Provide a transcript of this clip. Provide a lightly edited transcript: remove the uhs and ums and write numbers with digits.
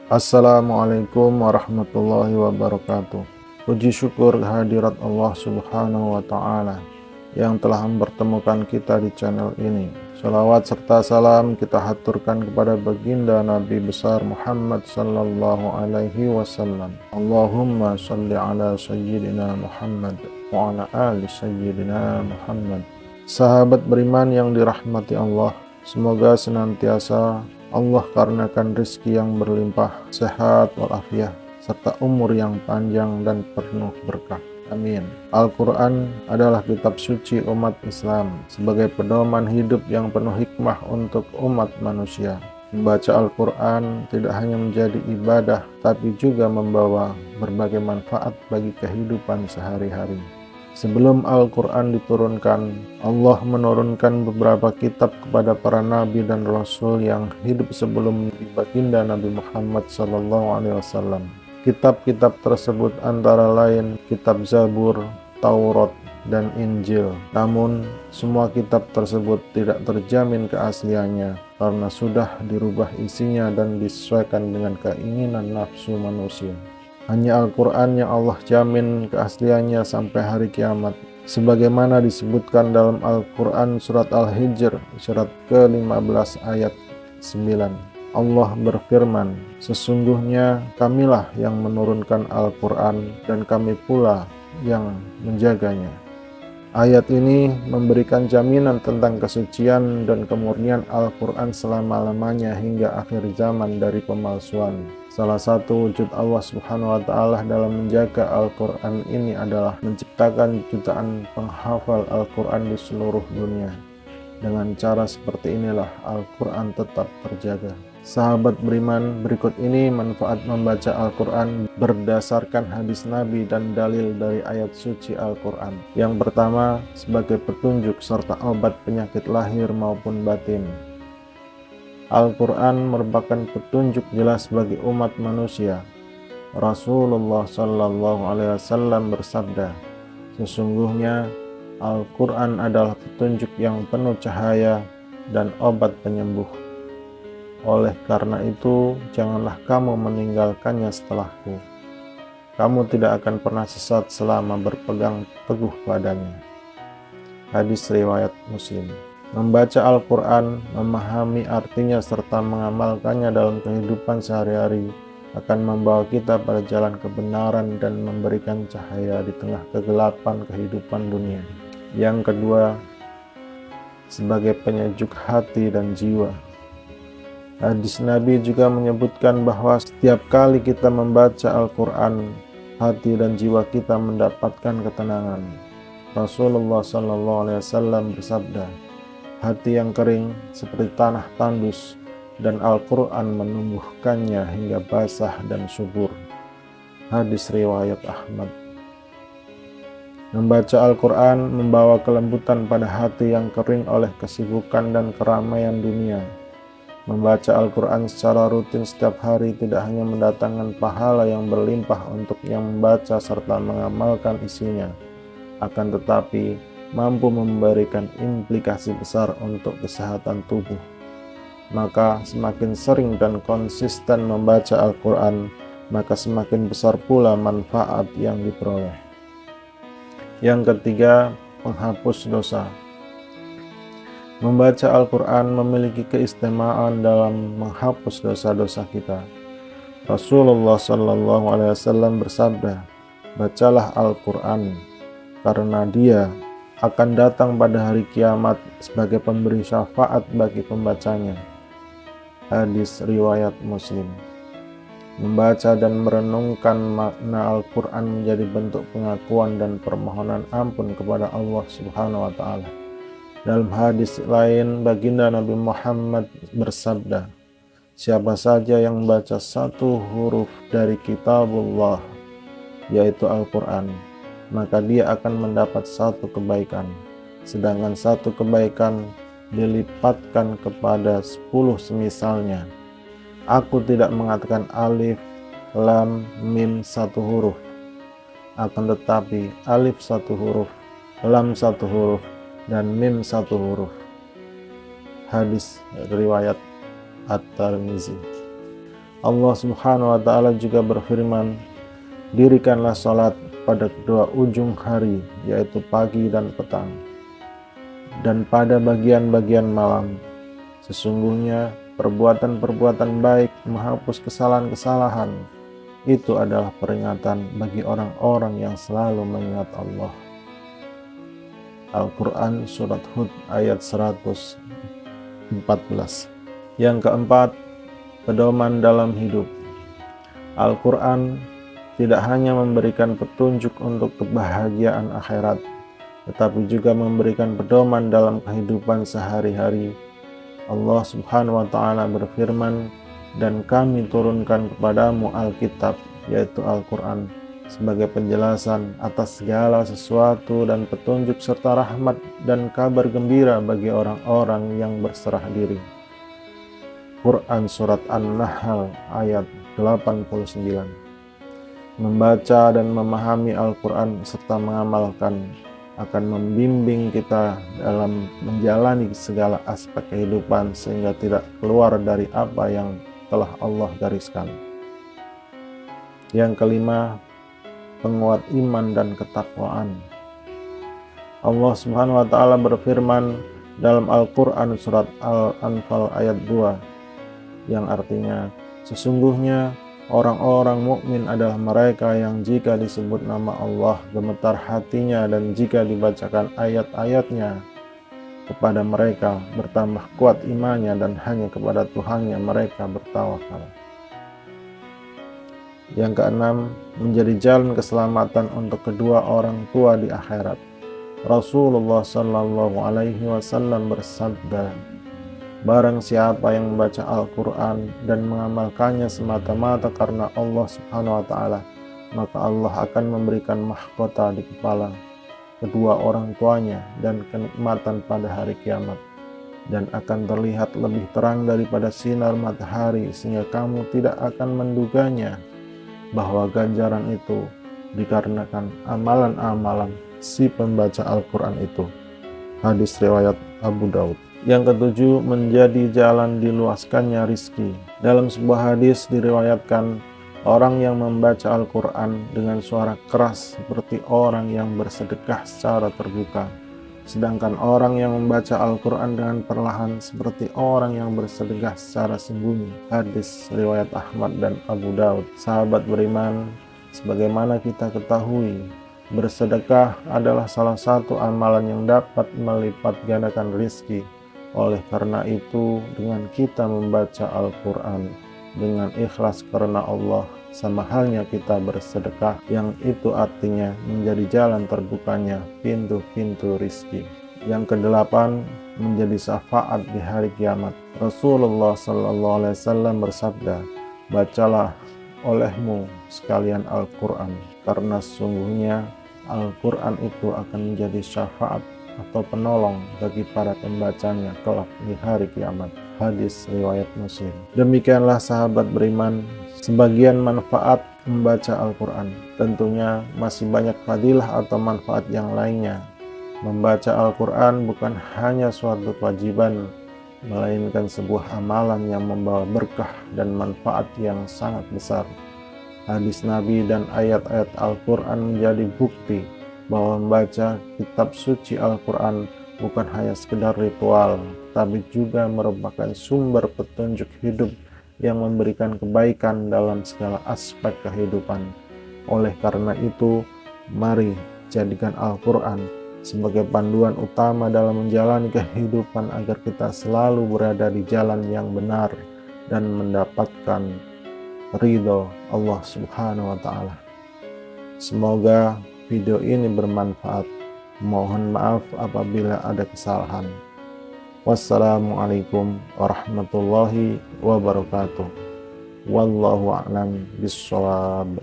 Assalamualaikum warahmatullahi wabarakatuh. Puji syukur kehadirat Allah Subhanahu wa Ta'ala yang telah mempertemukan kita di channel ini. Salawat serta salam kita haturkan kepada baginda Nabi besar Muhammad sallallahu alaihi wasallam. Allahumma salli ala sayyidina Muhammad wa ala ali sayyidina Muhammad. Sahabat beriman yang dirahmati Allah, semoga senantiasa Allah karuniakan rizki yang berlimpah, sehat walafiat, serta umur yang panjang dan penuh berkah. Amin. Al-Quran adalah kitab suci umat Islam sebagai pedoman hidup yang penuh hikmah untuk umat manusia. Membaca Al-Quran tidak hanya menjadi ibadah, tapi juga membawa berbagai manfaat bagi kehidupan sehari-hari. Sebelum Al-Quran diturunkan, Allah menurunkan beberapa kitab kepada para nabi dan rasul yang hidup sebelum baginda Nabi Muhammad SAW. Kitab-kitab tersebut antara lain kitab Zabur, Taurat, dan Injil. Namun, semua kitab tersebut tidak terjamin keasliannya karena sudah dirubah isinya dan disesuaikan dengan keinginan nafsu manusia. Hanya Al-Quran yang Allah jamin keasliannya sampai hari kiamat. Sebagaimana disebutkan dalam Al-Quran surat Al-Hijr, surat ke-15 ayat 9. Allah berfirman, sesungguhnya kamilah yang menurunkan Al-Quran dan kami pula yang menjaganya. Ayat ini memberikan jaminan tentang kesucian dan kemurnian Al-Quran selama-lamanya hingga akhir zaman dari pemalsuan. Salah satu wujud Allah Subhanahu wa Ta'ala dalam menjaga Al-Quran ini adalah menciptakan jutaan penghafal Al-Quran di seluruh dunia. Dengan cara seperti inilah Al-Quran tetap terjaga. Sahabat beriman, berikut ini manfaat membaca Al-Quran berdasarkan hadis Nabi dan dalil dari ayat suci Al-Quran. Yang pertama, sebagai petunjuk serta obat penyakit lahir maupun batin. Al-Quran merupakan petunjuk jelas bagi umat manusia. Rasulullah Sallallahu Alaihi Wasallam bersabda, sesungguhnya Al-Quran adalah petunjuk yang penuh cahaya dan obat penyembuh. Oleh karena itu, janganlah kamu meninggalkannya setelahku. Kamu tidak akan pernah sesat selama berpegang teguh padanya. Hadis riwayat Muslim. Membaca Al-Quran, memahami artinya serta mengamalkannya dalam kehidupan sehari-hari akan membawa kita pada jalan kebenaran dan memberikan cahaya di tengah kegelapan kehidupan dunia. Yang kedua, sebagai penyejuk hati dan jiwa. Hadis Nabi juga menyebutkan bahwa setiap kali kita membaca Al-Quran, hati dan jiwa kita mendapatkan ketenangan. Rasulullah SAW bersabda, hati yang kering seperti tanah tandus dan Al-Quran menumbuhkannya hingga basah dan subur. Hadis riwayat Ahmad. Membaca Al-Quran membawa kelembutan pada hati yang kering oleh kesibukan dan keramaian dunia. Membaca Al-Quran secara rutin setiap hari tidak hanya mendatangkan pahala yang berlimpah untuk yang membaca serta mengamalkan isinya, akan tetapi mampu memberikan implikasi besar untuk kesehatan tubuh. Maka semakin sering dan konsisten membaca Al-Quran, maka semakin besar pula manfaat yang diperoleh. Yang ketiga, penghapus dosa. Membaca Al-Quran memiliki keistimewaan dalam menghapus dosa-dosa kita. Rasulullah SAW bersabda, bacalah Al-Quran, karena dia akan datang pada hari kiamat sebagai pemberi syafaat bagi pembacanya. Hadis riwayat Muslim. Membaca dan merenungkan makna Al-Quran menjadi bentuk pengakuan dan permohonan ampun kepada Allah Subhanahu wa Ta'ala. Dalam hadis lain, baginda Nabi Muhammad bersabda, siapa saja yang membaca satu huruf dari kitabullah, yaitu Al-Quran, maka dia akan mendapat satu kebaikan, sedangkan satu kebaikan dilipatkan kepada 10 semisalnya. Aku tidak mengatakan alif, lam, mim satu huruf, akan tetapi alif satu huruf, lam satu huruf, dan mim satu huruf. Hadis riwayat At-Tirmizi. Allah Subhanahu wa Ta'ala juga berfirman, dirikanlah salat pada kedua ujung hari, yaitu pagi dan petang, dan pada bagian-bagian malam. Sesungguhnya perbuatan-perbuatan baik menghapus kesalahan-kesalahan. Itu adalah peringatan bagi orang-orang yang selalu mengingat Allah. Al-Quran Surat Hud ayat 114. Yang keempat, pedoman dalam hidup. Al-Quran tidak hanya memberikan petunjuk untuk kebahagiaan akhirat, tetapi juga memberikan pedoman dalam kehidupan sehari-hari. Allah Subhanahu wa Ta'ala berfirman, dan kami turunkan kepadamu Alkitab, yaitu Al-Quran, sebagai penjelasan atas segala sesuatu dan petunjuk serta rahmat dan kabar gembira bagi orang-orang yang berserah diri. Quran Surat An-Nahl ayat 89. Membaca dan memahami Al-Quran serta mengamalkan akan membimbing kita dalam menjalani segala aspek kehidupan sehingga tidak keluar dari apa yang telah Allah gariskan. Yang kelima, penguat iman dan ketakwaan. Allah Subhanahu wa Ta'ala berfirman dalam Al-Quran Surat Al-Anfal ayat 2, yang artinya, sesungguhnya orang-orang mukmin adalah mereka yang jika disebut nama Allah gemetar hatinya, dan jika dibacakan ayat-ayatnya kepada mereka bertambah kuat imannya, dan hanya kepada Tuhannya mereka bertawakal. Yang keenam, menjadi jalan keselamatan untuk kedua orang tua di akhirat. Rasulullah Shallallahu Alaihi Wasallam bersabda, barang siapa yang membaca Al-Quran dan mengamalkannya semata-mata karena Allah Subhanahu wa Ta'ala, maka Allah akan memberikan mahkota di kepala kedua orang tuanya dan kenikmatan pada hari kiamat, dan akan terlihat lebih terang daripada sinar matahari, sehingga kamu tidak akan menduganya bahwa ganjaran itu dikarenakan amalan-amalan si pembaca Al-Quran itu. Hadis riwayat Abu Daud. Yang ketujuh, menjadi jalan diluaskannya rizki. Dalam sebuah hadis diriwayatkan, orang yang membaca Al-Quran dengan suara keras seperti orang yang bersedekah secara terbuka, sedangkan orang yang membaca Al-Quran dengan perlahan seperti orang yang bersedekah secara sembunyi. Hadis riwayat Ahmad dan Abu Daud. Sahabat beriman, sebagaimana kita ketahui, bersedekah adalah salah satu amalan yang dapat melipat gandakan rizki. Oleh karena itu, dengan kita membaca Al-Quran dengan ikhlas karena Allah, sama halnya kita bersedekah, yang itu artinya menjadi jalan terbukanya pintu-pintu rizki. Yang kedelapan, menjadi syafaat di hari kiamat. Rasulullah Sallallahu Alaihi Wasallam bersabda, bacalah olehmu sekalian Al-Quran, karena sesungguhnya Al-Quran itu akan menjadi syafaat atau penolong bagi para pembacanya kelak di hari kiamat. Hadis riwayat Muslim. Demikianlah sahabat beriman, sebagian manfaat membaca Al-Quran. Tentunya masih banyak fadilah atau manfaat yang lainnya. Membaca Al-Quran bukan hanya suatu kewajiban, melainkan sebuah amalan yang membawa berkah dan manfaat yang sangat besar. Hadis Nabi dan ayat-ayat Al-Quran menjadi bukti bahwa membaca kitab suci Al-Quran bukan hanya sekedar ritual, tapi juga merupakan sumber petunjuk hidup yang memberikan kebaikan dalam segala aspek kehidupan. Oleh karena itu, mari jadikan Al-Quran sebagai panduan utama dalam menjalani kehidupan agar kita selalu berada di jalan yang benar dan mendapatkan ridho Allah Subhanahu wa Ta'ala. Semoga video ini bermanfaat. Mohon maaf apabila ada kesalahan. Wassalamualaikum warahmatullahi wabarakatuh. Wallahu a'lam bishawab.